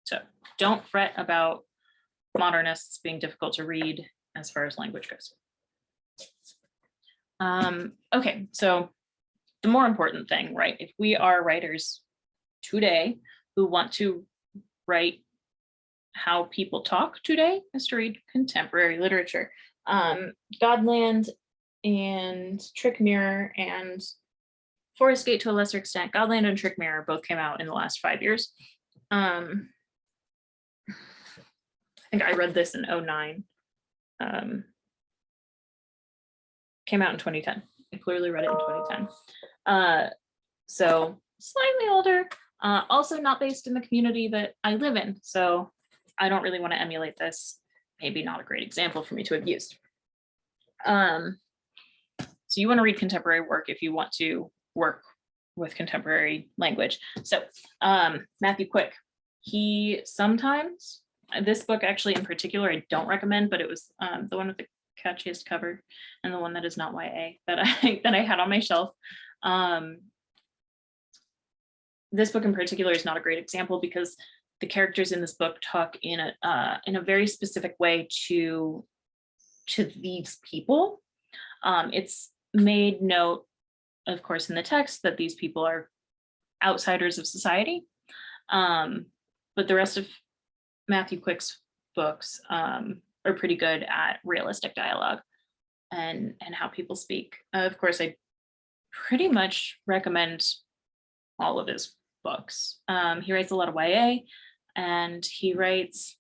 So don't fret about modernists being difficult to read as far as language goes. Okay, so the more important thing, right? If we are writers today who want to write how people talk today, is to read contemporary literature. Godland and Trickmere and Forest Gate to a lesser extent, Godland and Trickmere both came out in the last 5 years. I think I read this in 2009. Came out in 2010. I clearly read it in 2010. So slightly older, also not based in the community that I live in. So I don't really want to emulate this. Maybe not a great example for me to have used. So you want to read contemporary work if you want to work with contemporary language. So Matthew Quick, he sometimes, this book actually in particular, I don't recommend, but it was the one with the catchiest cover and the one that is not YA that I had on my shelf. This book in particular is not a great example because the characters in this book talk in a very specific way to these people. It's made note, of course, in the text that these people are outsiders of society, but the rest of Matthew Quick's books are pretty good at realistic dialogue and how people speak. Of course, I pretty much recommend all of his books. He writes a lot of YA, and he writes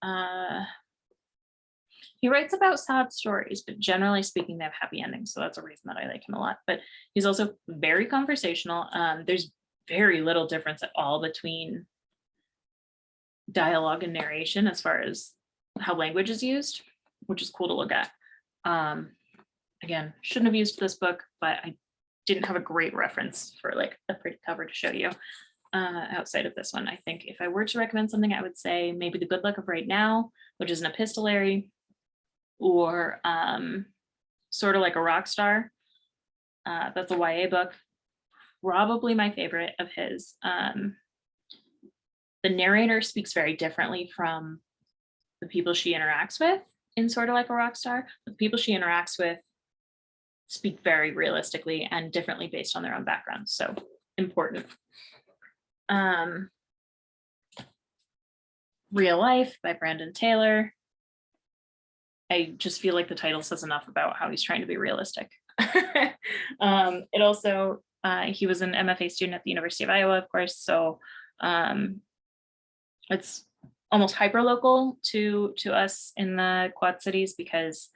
about sad stories, but generally speaking, they have happy endings. So that's a reason that I like him a lot. But he's also very conversational. There's very little difference at all between dialogue and narration as far as how language is used, which is cool to look at. Again, shouldn't have used this book, but I didn't have a great reference for like a pretty cover to show you outside of this one. I think if I were to recommend something, I would say maybe The Good Luck of Right Now, which is an epistolary, or Sorta Like a Rockstar. That's a YA book, probably my favorite of his. The narrator speaks very differently from the people she interacts with in Sorta Like a Rockstar. The people she interacts with speak very realistically and differently based on their own background. So important. Real Life by Brandon Taylor. I just feel like the title says enough about how he's trying to be realistic. It also, he was an MFA student at the University of Iowa, of course, so it's almost hyper-local to us in the Quad Cities because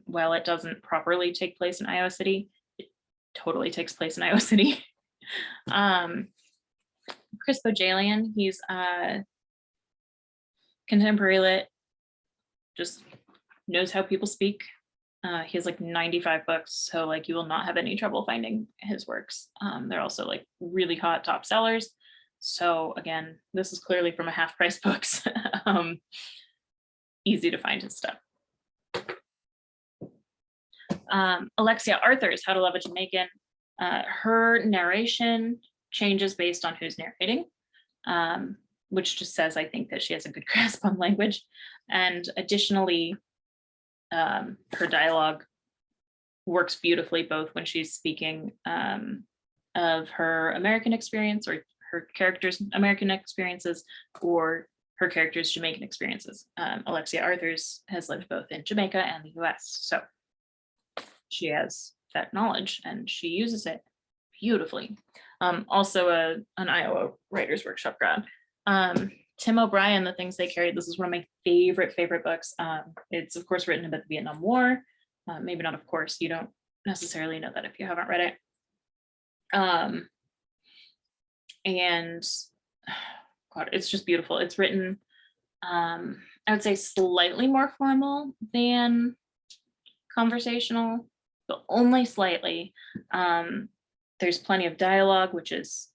while it doesn't properly take place in Iowa City, it totally takes place in Iowa City. Chris Bohjalian, he's contemporary lit, just knows how people speak. He has like 95 books, so like you will not have any trouble finding his works. They're also like really hot top sellers. So again, this is clearly from a half price books. Easy to find his stuff. Alexia Arthur's How to Love a Jamaican. Her narration changes based on who's narrating, which just says I think that she has a good grasp on language. And additionally, her dialogue works beautifully both when she's speaking of her American experience or her character's American experiences or her character's Jamaican experiences. Alexia Arthur's has lived both in Jamaica and the US. So she has that knowledge and she uses it beautifully. Also an Iowa Writers Workshop grad. Tim O'Brien, The Things They Carried. This is one of my favorite books. It's of course written about the Vietnam War. Maybe not of course, you don't necessarily know that if you haven't read it. And God, it's just beautiful. It's written, I would say slightly more formal than conversational, but only slightly. There's plenty of dialogue, which is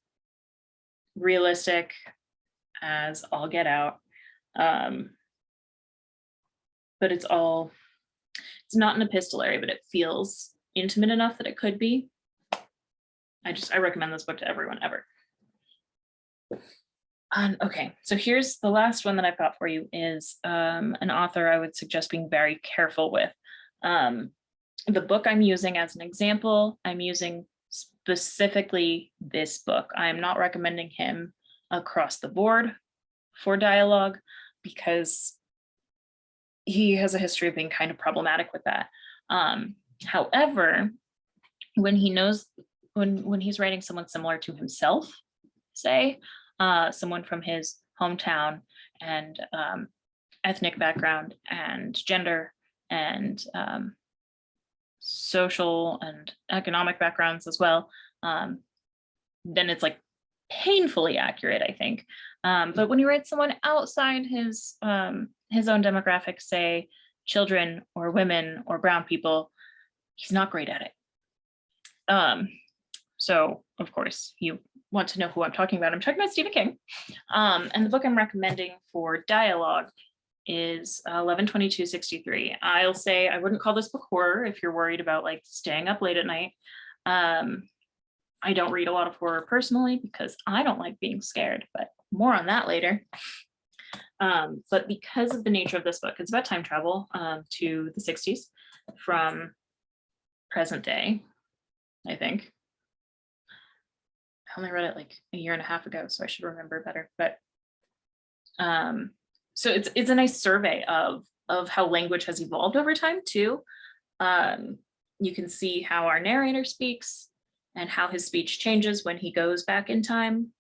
realistic as all get out. But it's not an epistolary, but it feels intimate enough that it could be. I recommend this book to everyone ever. Okay, so here's the last one that I've got for you is an author I would suggest being very careful with. The book I'm using as an example, I'm using specifically this book. I'm not recommending him across the board for dialogue because he has a history of being kind of problematic with that. However, when he knows, when he's writing someone similar to himself, say, someone from his hometown and ethnic background and gender and social and economic backgrounds as well, then it's like painfully accurate, I think. But when you write someone outside his own demographic, say children or women or brown people, he's not great at it. So of course you want to know who I'm talking about. I'm talking about Stephen King. And the book I'm recommending for dialogue is 11/22/63. I'll say I wouldn't call this book horror if you're worried about like staying up late at night. I don't read a lot of horror personally because I don't like being scared, but more on that later. But because of the nature of this book, it's about time travel to the 60s from present day, I think. I only read it like a year and a half ago, so I should remember better. But so it's a nice survey of how language has evolved over time too. You can see how our narrator speaks and how his speech changes when he goes back in time,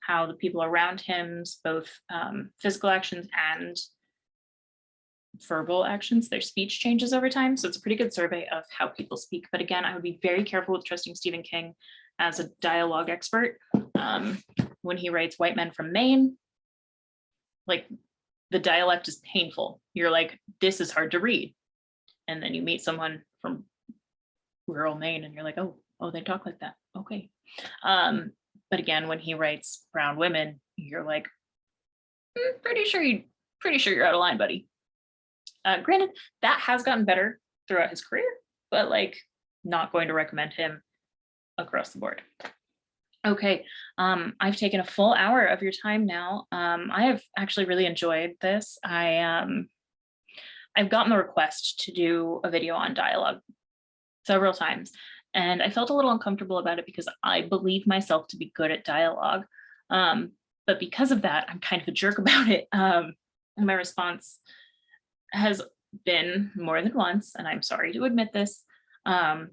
how the people around him's both physical actions and verbal actions, their speech changes over time. So it's a pretty good survey of how people speak. But again, I would be very careful with trusting Stephen King as a dialogue expert. When he writes White Men from Maine, like the dialect is painful. You're like, this is hard to read. And then you meet someone from rural Maine and you're like, oh, they talk like that. Okay. But again, when he writes Brown Women, you're like, pretty sure you're out of line, buddy. Granted, that has gotten better throughout his career, but like not going to recommend him across the board. Okay, I've taken a full hour of your time now. I have actually really enjoyed this. I've gotten the request to do a video on dialogue several times, and I felt a little uncomfortable about it because I believe myself to be good at dialogue. But because of that, I'm kind of a jerk about it. And my response has been more than once, and I'm sorry to admit this,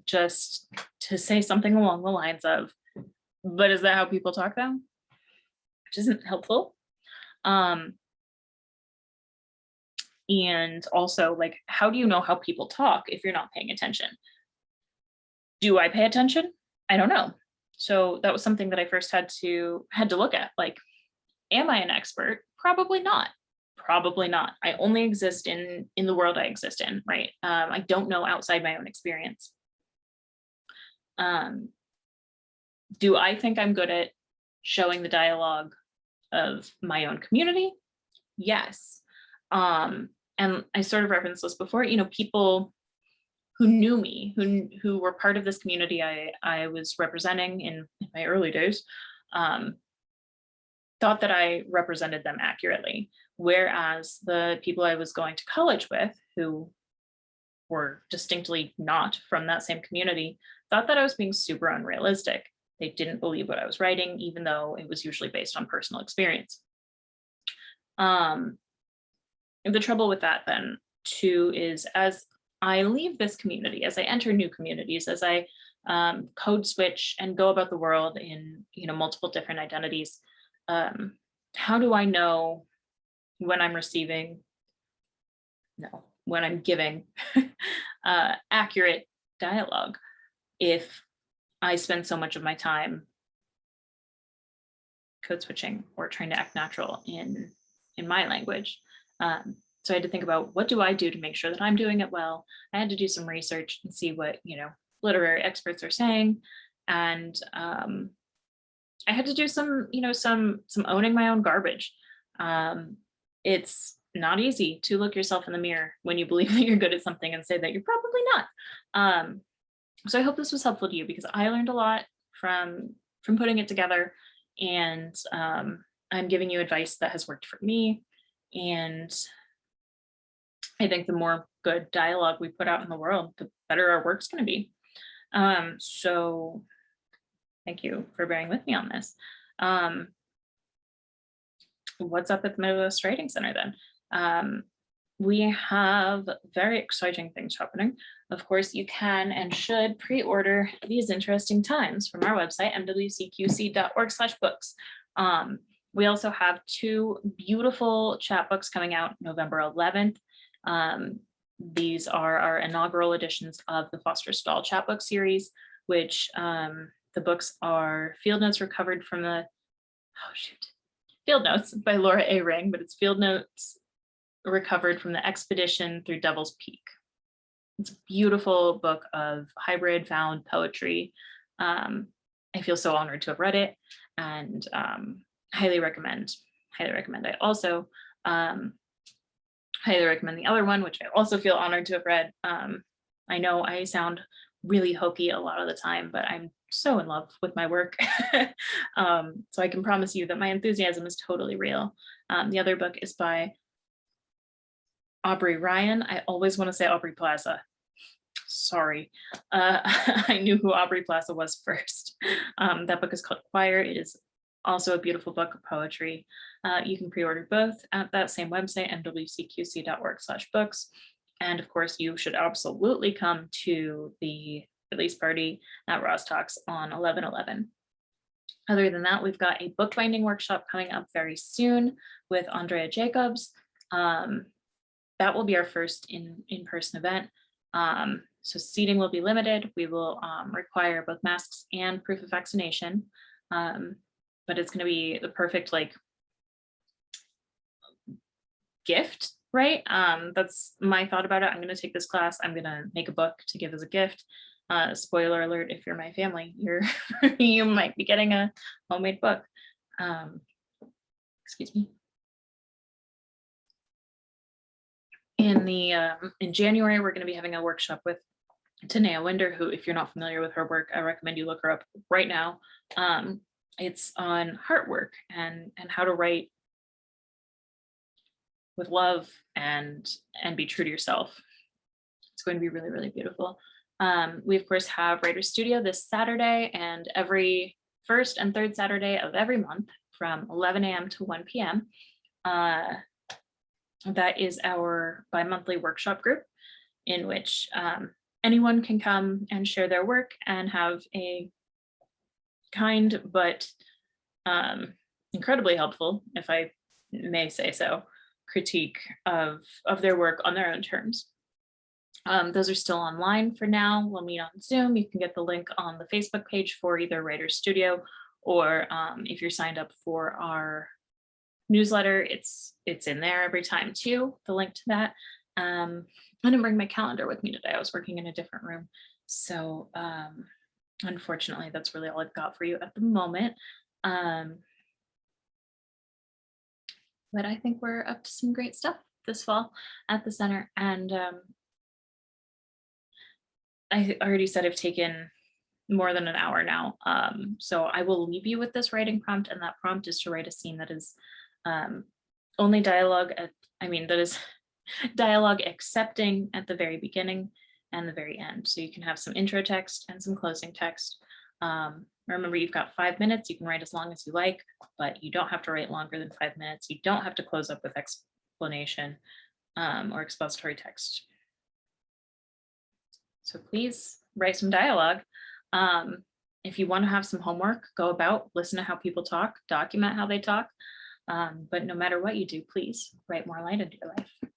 just to say something along the lines of, but is that how people talk now? Which isn't helpful. And also, like, how do you know how people talk if you're not paying attention? Do I pay attention? I don't know. So that was something that I first had to look at. Like, am I an expert? Probably not. Probably not. I only exist in the world I exist in, right? I don't know outside my own experience. Do I think I'm good at showing the dialogue of my own community? Yes. And I sort of referenced this before, people who knew me, who were part of this community I was representing in my early days, thought that I represented them accurately. Whereas the people I was going to college with, who were distinctly not from that same community, thought that I was being super unrealistic. They didn't believe what I was writing, even though it was usually based on personal experience. The trouble with that then too is, as I leave this community, as I enter new communities, as I code switch and go about the world in, multiple different identities, how do I know when I'm receiving, no, when I'm giving accurate dialogue if I spend so much of my time code switching or trying to act natural in my language? So I had to think about, what do I do to make sure that I'm doing it well? I had to do some research and see what literary experts are saying, and I had to do some some owning my own garbage. It's not easy to look yourself in the mirror when you believe that you're good at something and say that you're probably not. So I hope this was helpful to you, because I learned a lot from putting it together, and I'm giving you advice that has worked for me. And I think the more good dialogue we put out in the world, the better our work's going to be. So thank you for bearing with me on this. What's up at the Midwest Writing Center then? We have very exciting things happening. Of course, you can and should pre-order These Interesting Times from our website, mwcqc.org/books. We also have 2 beautiful chapbooks coming out November 11th. These are our inaugural editions of the Foster Stall chapbook series, which the books are Field Notes recovered from the, Field Notes by Laura A. Ring, but it's Field Notes recovered from the expedition through Devil's Peak. It's a beautiful book of hybrid found poetry. I feel so honored to have read it, and highly recommend. I also highly recommend the other one, which I also feel honored to have read. I know I sound really hokey a lot of the time, but I'm so in love with my work. So I can promise you that my enthusiasm is totally real. The other book is by Aubrey Ryan. I always want to say Aubrey Plaza. Sorry. I knew who Aubrey Plaza was first. That book is called Choir. It is also a beautiful book of poetry. You can pre-order both at that same website, mwcqc.org/books. And of course, you should absolutely come to the release party at Ross Talks on 11/11. Other than that, we've got a bookbinding workshop coming up very soon with Andrea Jacobs. That will be our first in-person event. So seating will be limited. We will require both masks and proof of vaccination. But it's going to be the perfect gift, right? That's my thought about it. I'm going to take this class. I'm going to make a book to give as a gift. Spoiler alert, if you're my family, you might be getting a homemade book. Excuse me. In January, we're going to be having a workshop with Tanea Winder, who, if you're not familiar with her work, I recommend you look her up right now. It's on heart work and how to write with love and be true to yourself. It's going to be really, really beautiful. We of course have Writer Studio this Saturday, and every first and third Saturday of every month from 11 a.m. to 1 p.m. That is our bi-monthly workshop group, in which anyone can come and share their work and have a kind but incredibly helpful, if I may say so, critique of their work on their own terms. Those are still online for now. We'll meet on Zoom. You can get the link on the Facebook page for either Writer Studio, or if you're signed up for our newsletter, it's in there every time too, the link to that. I didn't bring my calendar with me today. I was working in a different room. So unfortunately, that's really all I've got for you at the moment. But I think we're up to some great stuff this fall at the center. And I already said I've taken more than an hour now. So I will leave you with this writing prompt, and that prompt is to write a scene that is only dialogue that is dialogue accepting at the very beginning and the very end. So you can have some intro text and some closing text. Remember, you've got 5 minutes. You can write as long as you like, but you don't have to write longer than 5 minutes. You don't have to close up with explanation or expository text. So please write some dialogue. If you want to have some homework, go about, listen to how people talk, document how they talk. But no matter what you do, please write more light into your life.